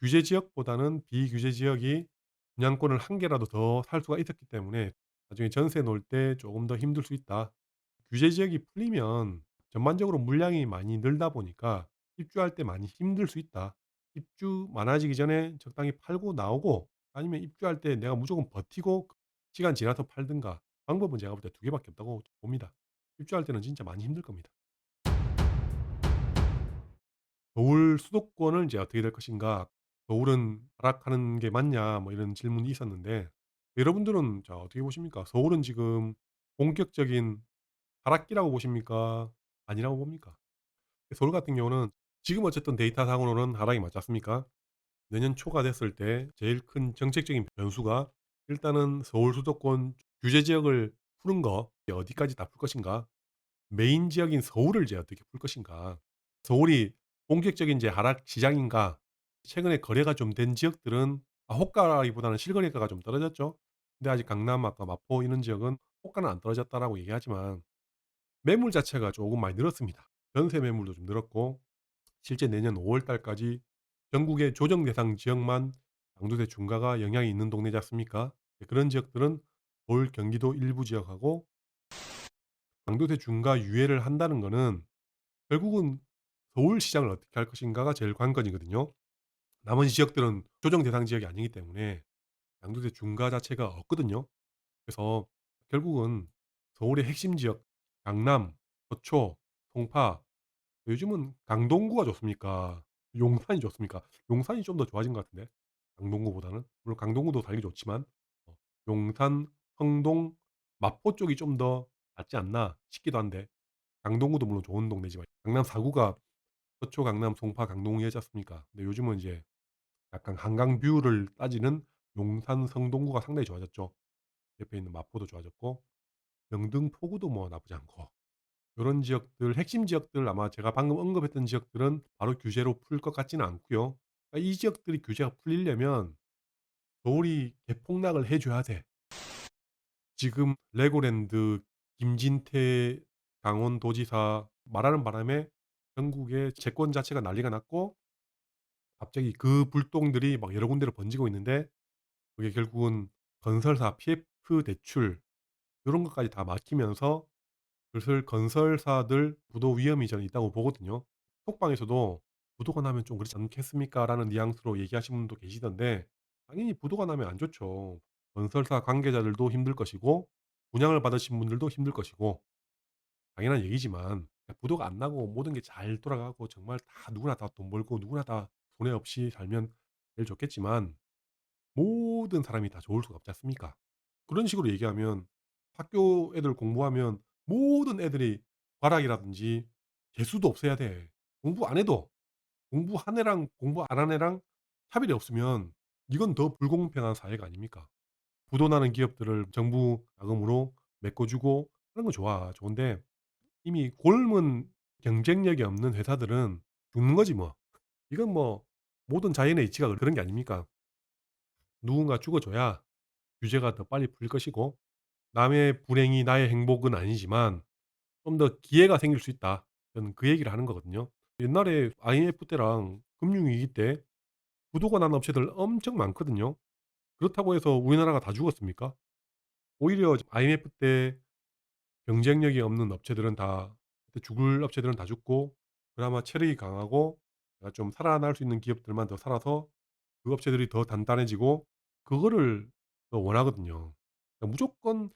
규제 지역보다는 비규제 지역이 분양권을 한 개라도 더 살 수가 있었기 때문에 나중에 전세 놓을 때 조금 더 힘들 수 있다. 규제 지역이 풀리면 전반적으로 물량이 많이 늘다 보니까 입주할 때 많이 힘들 수 있다. 입주 많아지기 전에 적당히 팔고 나오고 아니면 입주할 때 내가 무조건 버티고 시간 지나서 팔든가 방법은 제가 볼 때 두 개밖에 없다고 봅니다. 입주할 때는 진짜 많이 힘들 겁니다. 서울 수도권은 이제 어떻게 될 것인가? 서울은 하락하는 게 맞냐? 뭐 이런 질문이 있었는데 여러분들은 자 어떻게 보십니까? 서울은 지금 본격적인 하락기라고 보십니까? 아니라고 봅니까? 서울 같은 경우는 지금 어쨌든 데이터상으로는 하락이 맞지 않습니까? 내년 초가 됐을 때 제일 큰 정책적인 변수가 일단은 서울 수도권 규제 지역을 푸는 거 어디까지 다 풀 것인가? 메인 지역인 서울을 이제 어떻게 풀 것인가? 서울이 본격적인 이제 하락 시장인가? 최근에 거래가 좀 된 지역들은 호가라기보다는 실거래가가 좀 떨어졌죠. 근데 아직 강남 아까 마포 이런 지역은 호가는 안 떨어졌다라고 얘기하지만 매물 자체가 조금 많이 늘었습니다. 전세 매물도 좀 늘었고 실제 내년 5월 달까지 전국의 조정 대상 지역만 양도세 중과가 영향이 있는 동네지 않습니까? 그런 지역들은 서울, 경기도 일부 지역하고 양도세 중과 유예를 한다는 거는 결국은 서울 시장을 어떻게 할 것인가가 제일 관건이거든요. 나머지 지역들은 조정 대상 지역이 아니기 때문에 양도세 중과 자체가 없거든요. 그래서 결국은 서울의 핵심 지역 강남, 서초, 송파 요즘은 강동구가 좋습니까? 용산이 좋습니까? 용산이 좀 더 좋아진 것 같은데 강동구보다는. 물론 강동구도 달리 좋지만 어 용산, 성동, 마포 쪽이 좀 더 낫지 않나 싶기도 한데 강동구도 물론 좋은 동네지만 강남 4 구가 서초, 강남, 송파, 강동이었지 않습니까? 근데 요즘은 이제 약간 한강 뷰를 따지는 용산, 성동구가 상당히 좋아졌죠. 옆에 있는 마포도 좋아졌고 영등, 포구도 뭐 나쁘지 않고 요런 지역들 핵심 지역들 아마 제가 방금 언급했던 지역들은 바로 규제로 풀 것 같지는 않고요. 그러니까 이 지역들이 규제가 풀리려면 서울이 대폭락을 해 줘야 돼. 지금 레고랜드 김진태 강원도지사 말하는 바람에 전국에 채권 자체가 난리가 났고 갑자기 그 불똥들이 막 여러 군데로 번지고 있는데 그게 결국은 건설사 PF 대출 요런 것까지 다 막히면서 슬슬 건설사들 부도 위험이 저는 있다고 보거든요. 톡방에서도 "부도가 나면 좀 그렇지 않겠습니까?"라는 뉘앙스로 얘기하시는 분도 계시던데 당연히 부도가 나면 안 좋죠. 건설사 관계자들도 힘들 것이고 분양을 받으신 분들도 힘들 것이고 당연한 얘기지만 부도가 안 나고 모든 게 잘 돌아가고 정말 다 누구나 다 돈 벌고 누구나 다 손해 없이 살면 제일 좋겠지만 모든 사람이 다 좋을 수가 없지 않습니까? 그런 식으로 얘기하면 학교 애들 공부하면 모든 애들이 과락이라든지 재수도 없애야 돼. 공부 안 해도 공부한 애랑 공부 안 한 애랑 차별이 없으면 이건 더 불공평한 사회가 아닙니까? 부도 나는 기업들을 정부 자금으로 메꿔주고 하는 건 좋아. 좋은데 이미 곪은 경쟁력이 없는 회사들은 죽는 거지 뭐. 이건 뭐 모든 자연의 이치가 그런 게 아닙니까? 누군가 죽어 줘야 규제가 더 빨리 풀릴 것이고 남의 불행이 나의 행복은 아니지만 좀 더 기회가 생길 수 있다. 저는 그 얘기를 하는 거거든요. 옛날에 IMF 때랑 금융위기 때 부도가 난 업체들 엄청 많거든요. 그렇다고 해서 우리나라가 다 죽었습니까? 오히려 IMF 때 경쟁력이 없는 업체들은 다 그때 죽을 업체들은 다 죽고 그나마 체력이 강하고 좀 살아날 수 있는 기업들만 더 살아서 그 업체들이 더 단단해지고 그거를 더 원하거든요. 그러니까 무조건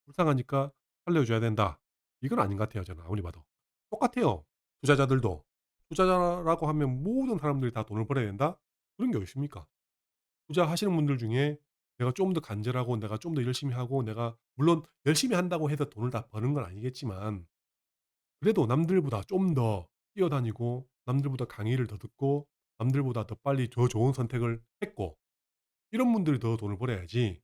불쌍하니까 살려줘야 된다. 이건 아닌 것 같아요 저는 아무리 봐도. 똑같아요. 투자자들도. 투자자라고 하면 모든 사람들이 다 돈을 벌어야 된다? 그런 게 어디 있습니까? 투자하시는 분들 중에 내가 좀 더 간절하고 내가 좀 더 열심히 하고 내가 물론 열심히 한다고 해서 돈을 다 버는 건 아니겠지만 그래도 남들보다 좀 더 뛰어다니고 남들보다 강의를 더 듣고 남들보다 더 빨리 더 좋은 선택을 했고 이런 분들이 더 돈을 벌어야지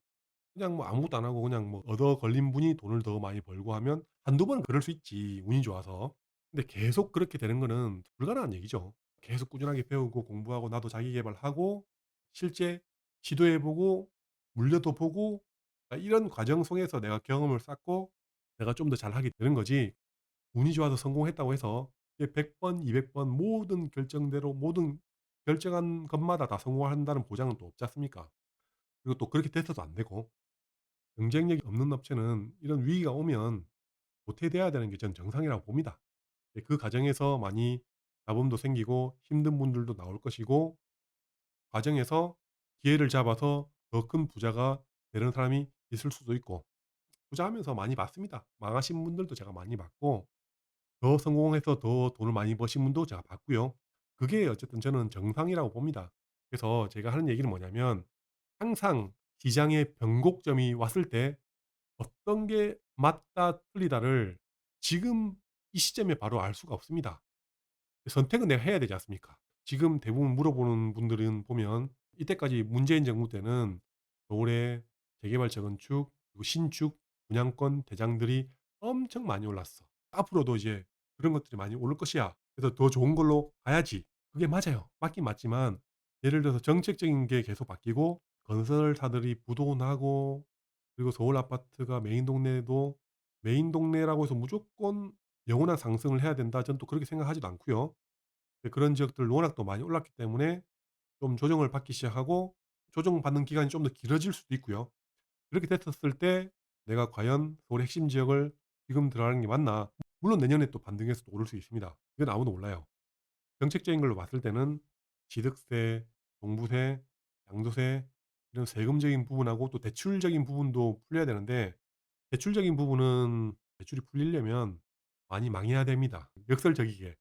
그냥 뭐 아무것도 안 하고 그냥 뭐 얻어 걸린 분이 돈을 더 많이 벌고 하면 한두 번은 그럴 수 있지, 운이 좋아서. 근데 계속 그렇게 되는 거는 불가능한 얘기죠. 계속 꾸준하게 배우고 공부하고 나도 자기 계발하고 실제 시도해 보고 물려도 보고 이런 과정 속에서 내가 경험을 쌓고 내가 좀 더 잘하게 되는 거지 운이 좋아서 성공했다고 해서 이게 100 번, 200번 모든 결정대로 모든 결정한 것마다 다 성공한다는 보장은 또 없지 않습니까? 그리고 또 그렇게 돼서도 안 되고 경쟁력이 없는 업체는 이런 위기가 오면 도태돼야 되는 게 전 정상이라고 봅니다. 그 과정에서 많이 잡음도 생기고 힘든 분들도 나올 것이고 과정에서 기회를 잡아서 더 큰 부자가 되는 사람이 있을 수도 있고 투자하면서 많이 봤습니다. 망하신 분들도 제가 많이 봤고 더 성공해서 더 돈을 많이 버신 분도 제가 봤고요. 그게 어쨌든 저는 정상이라고 봅니다. 그래서 제가 하는 얘기는 뭐냐면 항상 시장의 변곡점이 왔을 때 어떤 게 맞다 틀리다를 지금 이 시점에 바로 알 수가 없습니다. 선택은 내가 해야 되지 않습니까? 지금 대부분 물어보는 분들은 보면 이때까지 문재인 정부 때는 서울에 재개발, 재건축, 그리고 신축, 분양권 대장들이 엄청 많이 올랐어. 앞으로도 이제 그런 것들이 많이 오를 것이야. 그래서 더 좋은 걸로 가야지. 그게 맞아요. 맞긴 맞지만 예를 들어서 정책적인 게 계속 바뀌고 건설사들이 부도나고 그리고 서울 아파트가 메인 동네도 메인 동네라고 해서 무조건 영원한 상승을 해야 된다. 저는 또 그렇게 생각하지도 않고요. 그런 지역들 워낙 또 많이 올랐기 때문에 좀 조정을 받기 시작하고 조정받는 기간이 좀 더 길어질 수도 있고요. 그렇게 됐었을 때 '내가 과연 서울의 핵심 지역을 지금 들어가는 게 맞나?' 물론 내년에 또 반등해서 또 오를 수 있습니다. 이건 아무도 몰라요. 정책적인 걸로 봤을 때는 취득세, 종부세, 양도세 이런 세금적인 부분하고 또 대출적인 부분도 풀려야 되는데 대출적인 부분은 대출이 풀리려면 많이 망해야 됩니다. 역설적이게.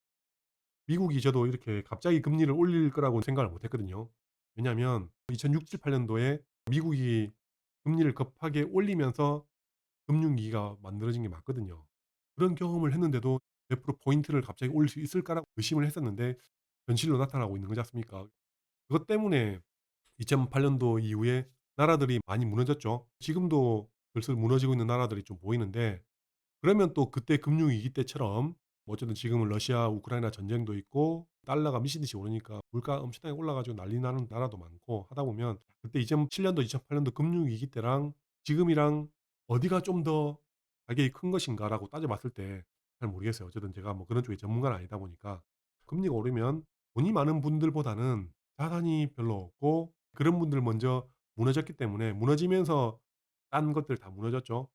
미국이 저도 이렇게 갑자기 금리를 올릴 거라고는 생각을 못 했거든요. 왜냐하면 2006-7-8 년도에 미국이 금리를 급하게 올리면서 금융위기가 만들어진 게 맞거든요. 그런 경험을 했는데도 100% 포인트를 갑자기 올릴 수 있을까라고 의심을 했었는데 현실로 나타나고 있는 거지 않습니까? 그것 때문에 2008 년도 이후에 나라들이 많이 무너졌죠. 지금도 슬슬 무너지고 있는 나라들이 좀 보이는데 그러면 또 그때 금융위기 때처럼 뭐 어쨌든 지금은 러시아 우크라이나 전쟁도 있고 달러가 미친 듯이 오르니까 물가가 엄청나게 올라 가지고 난리 나는 나라도 많고 하다 보면 그때 2007 년도 2008 년도 금융위기 때랑 지금이랑 어디가 좀 더 가격이 큰 것인가라고 따져 봤을 때 잘 모르겠어요. 어쨌든 제가 뭐 그런 쪽의 전문가는 아니다 보니까 금리가 오르면 돈이 많은 분들보다는 자산이 별로 없고 그런 분들 먼저 무너졌기 때문에 무너지면서 딴 것들 다 무너졌죠.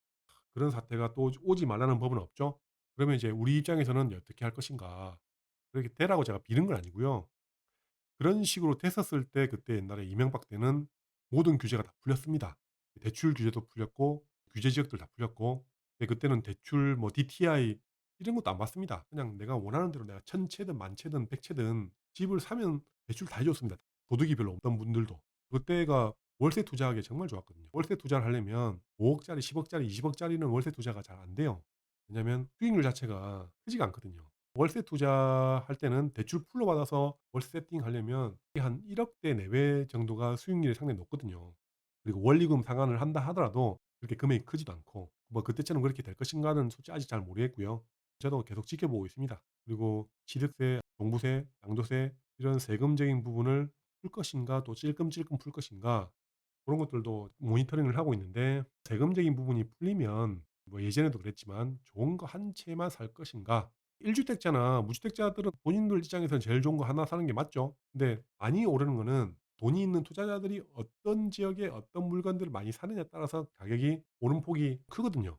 그런 사태가 또 오지 말라는 법은 없죠. 그러면 이제 우리 입장에서는 어떻게 할 것인가. 그렇게 되라고 제가 비는 건 아니고요. 그런 식으로 됐었을 때 그때 옛날에 이명박 때는 모든 규제가 다 풀렸습니다. 대출 규제도 풀렸고 규제 지역들 다 풀렸고 근데 그때는 대출 뭐 DTI 이런 것도 안 받습니다. 그냥 내가 원하는 대로 내가 1,000채든 10,000채든 100채든 집을 사면 대출 다 해 줬습니다. 도둑이 별로 없던 분들도. 그때가 월세 투자하기 정말 좋았거든요. 월세 투자를 하려면 5억 짜리, 10억 짜리, 20억 짜리는 월세 투자가 잘 안 돼요. 왜냐하면 수익률 자체가 크지가 않거든요. 월세 투자할 때는 대출 풀로 받아서 월세 세팅하려면 이게 한 1억 대 내외 정도가 수익률이 상당히 높거든요. 그리고 원리금 상환을 한다 하더라도 그렇게 금액이 크지도 않고 뭐 그때처럼 그렇게 될 것인가는 솔직히 아직 잘 모르겠고요. 저도 계속 지켜보고 있습니다. 그리고 취득세, 종부세, 양도세 이런 세금적인 부분을 풀 것인가 또 찔끔찔끔 풀 것인가 그런 것들도 모니터링을 하고 있는데 세금적인 부분이 풀리면 뭐 예전에도 그랬지만 '좋은 거 한 채만 살 것인가.' 1 주택자나 무주택자들은 본인들 입장에서는 제일 좋은 거 하나 사는 게 맞죠. 근데 많이 오르는 거는 돈이 있는 투자자들이 어떤 지역에 어떤 물건들을 많이 사느냐에 따라서 가격이 오름폭이 크거든요.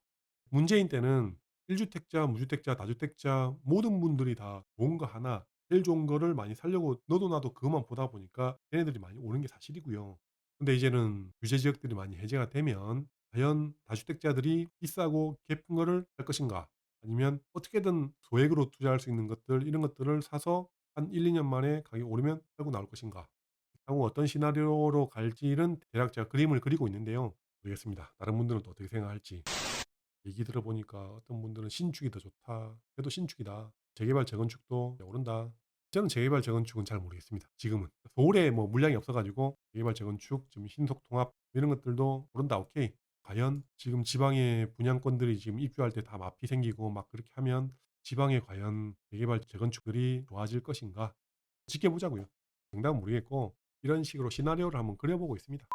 문재인 때는 1 주택자, 무주택자, 다주택자 모든 분들이 다 좋은 거 하나 제일 좋은 거를 많이 사려고 너도 나도 그것만 보다 보니까 걔네들이 많이 오른 게 사실이고요. 근데 이제는 규제 지역들이 많이 해제가 되면 과연 다주택자들이 비싸고 깊은 거를 살 것인가? 아니면 어떻게든 소액으로 투자할 수 있는 것들 이런 것들을 사서 한 1-2년 만에 가격이 오르면 팔고 나올 것인가? 향후 어떤 시나리오로 갈지는 대략 제가 그림을 그리고 있는데요. 모르겠습니다. 다른 분들은 또 어떻게 생각할지. 얘기 들어보니까 어떤 분들은 "신축이 더 좋다. 그래도 신축이다. 재개발, 재건축도 오른다." 저는 재개발, 재건축은 잘 모르겠습니다 지금은. 서울에 뭐 물량이 없어 가지고 재개발, 재건축 지금 신속 통합 이런 것들도 오른다 오케이. 과연 지금 지방의 분양권들이 지금 입주할 때 다 마피 생기고 막 그렇게 하면 지방에 과연 재개발, 재건축들이 좋아질 것인가? 지켜보자고요. 정답은 모르겠고 이런 식으로 시나리오를 한번 그려 보고 있습니다.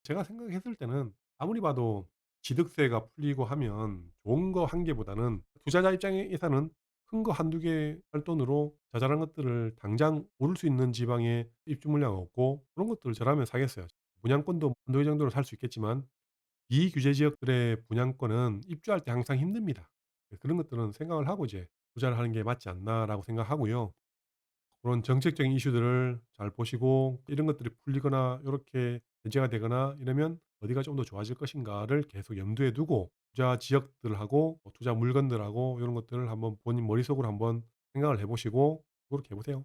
제가 생각했을 때는 아무리 봐도 취득세가 풀리고 하면 좋은 거 한 개보다는 투자자 입장에서는 큰 거 한두 개 할 돈으로 자잘한 것들을 당장 오를 수 있는 지방에 입주 물량 없고 그런 것들을 저라면 사겠어요. 분양권도 한두 개 정도는 살 수 있겠지만 비규제 지역들의 분양권은 입주할 때 항상 힘듭니다. 네, 그런 것들은 생각을 하고 이제 '투자를 하는 게 맞지 않나.'라고 생각하고요. 그런 정책적인 이슈들을 잘 보시고 이런 것들이 풀리거나 요렇게 해제가 되거나 이러면 '어디가 좀 더 좋아질 것인가.'를 계속 염두에 두고 투자 지역들하고 투자 물건들하고 요런 것들을 한번 본인 머릿속으로 한번 생각을 해 보시고 고렇게 해 보세요.